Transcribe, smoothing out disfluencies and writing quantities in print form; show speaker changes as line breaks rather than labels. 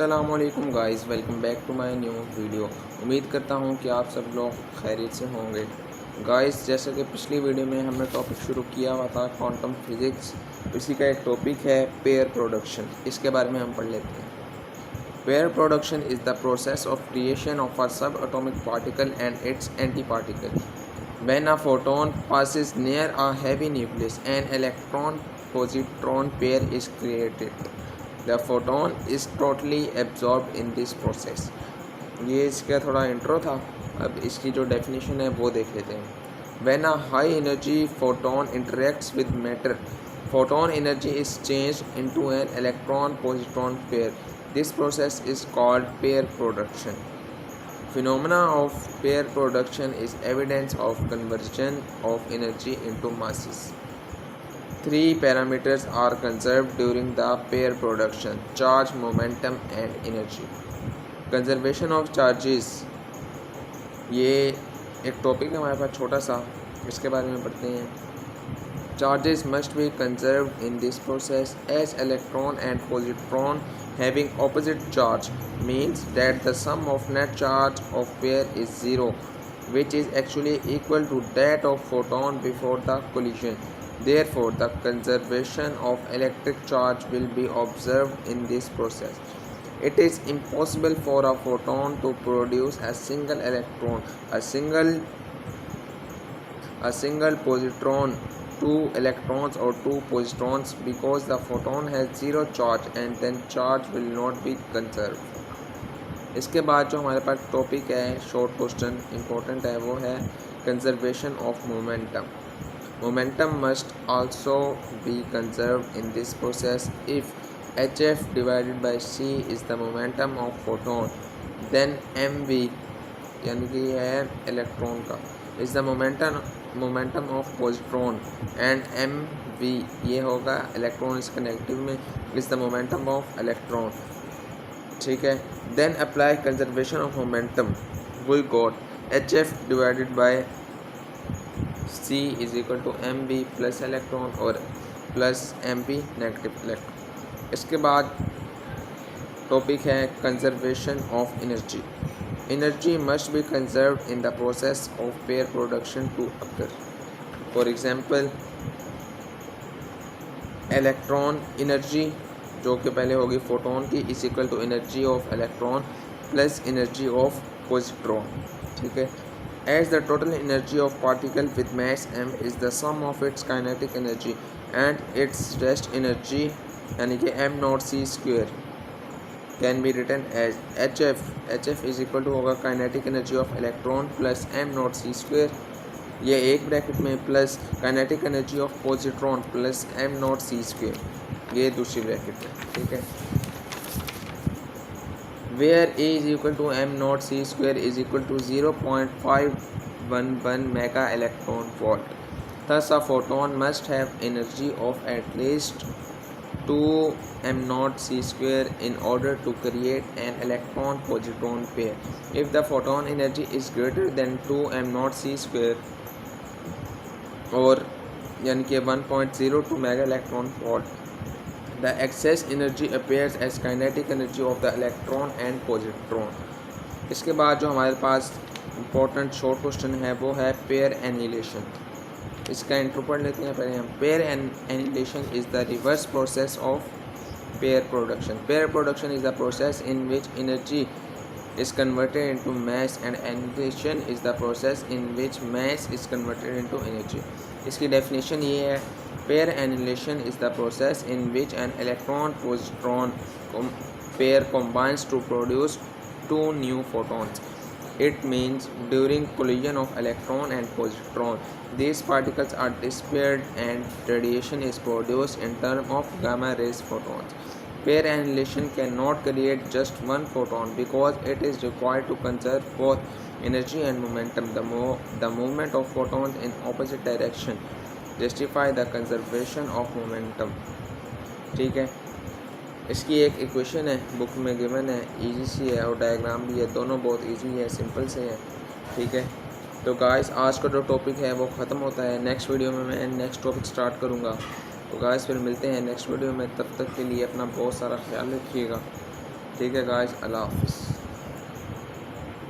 अस्सलामुअलैकुम guys, welcome back to my new video. उम्मीद करता हूं कि आप सब लोग खैरियत से होंगे। गाइस, जैसे कि पिछली वीडियो में हमने टॉपिक शुरू किया हुआ था क्वांटम फिज़िक्स, इसी का एक टॉपिक है पेयर प्रोडक्शन। इसके बारे में हम पढ़ लेते हैं। Pair production is the process of creation of a sub atomic particle and its anti particle. When a photon passes near a heavy nucleus, an electron-positron pair is created. The photon is totally absorbed in this process. ये इसका थोड़ा intro था। अब इसकी जो definition है वो देख लेते हैं। When a high energy photon interacts with matter, photon energy is changed into an electron-positron pair. This process is called pair production. Phenomena of pair production is evidence of conversion of energy into masses. Three parameters are conserved during the pair production: charge, momentum and energy. Conservation of charges, ये एक topic है हमारे पास छोटा सा, इसके बारे में पढ़ते हैं। Charges must be conserved in this process as electron and positron having opposite charge means that the sum of net charge of pair is zero, which is actually equal to that of photon before the collision. Therefore, the conservation of electric charge will be observed in this process. It is impossible for a photon to produce a single electron, a single positron, two electrons or two positrons, because the photon has zero charge and then charge will not be conserved. इसके बाद जो हमारे पास topic है, short question important है, वो है conservation of momentum. Momentum must also be conserved in this process. If hf divided by c is the momentum of photon, then mv यानी कि ये है इलेक्ट्रॉन का is the momentum of positron and mv ये होगा electron, इसका negative में is the momentum of electron. ठीक है, then apply conservation of momentum. We got hf divided by c is equal to mv plus electron और plus mv negative electron. इसके बाद topic है conservation of energy. Energy must be conserved in the process of pair production to occur. For example, electron energy जो कि पहले होगी photon की is equal to energy of electron plus energy of positron. ठीक है, as the total energy of particle with mass m is the sum of its kinetic energy and its rest energy यानी कि m naught c square can be written as hf is equal to होगा kinetic energy of electron plus m nought c square, ये एक bracket में, plus kinetic energy of positron plus m nought c square, ये दूसरी bracket में. ठीक है, where a is equal to m nought c square is equal to 0.511 mega electron volt. Thus a photon must have energy of at least 2 m naught c square in order to create an electron positron pair. If the photon energy is greater than 2 m naught c square और यानी कि 1.02 mega electron volt, the excess energy appears as kinetic energy of the electron and positron. इसके बाद जो हमारे पास important short question है वो है पेयर एनिहिलेशन. इसका इंट्रो पढ़ लेते हैं पहले हम. Pair annihilation is the reverse process of pair production. Pair production is the process in which energy is converted into mass and annihilation is the process in which mass is converted into energy. इसकी definition ये है, pair annihilation is the process in which an electron positron pair combines to produce two new photons. It means during collision of electron and positron, these particles are dispersed and radiation is produced in terms of gamma rays photons. Pair annihilation cannot create just one photon because it is required to conserve both energy and momentum. The movement of photons in opposite direction justify the conservation of momentum. ठीक है, इसकी एक equation है, book में given है, easy सी है और diagram भी है, दोनों बहुत इजी है, सिंपल से है. ठीक है, तो गाइस आज का जो टॉपिक है वो ख़त्म होता है. नेक्स्ट वीडियो में मैं नेक्स्ट टॉपिक स्टार्ट करूँगा. तो गाइस फिर मिलते हैं नेक्स्ट वीडियो में. तब तक के लिए अपना बहुत सारा ख्याल रखिएगा. ठीक है गाइस, अल्लाह हाफिज़।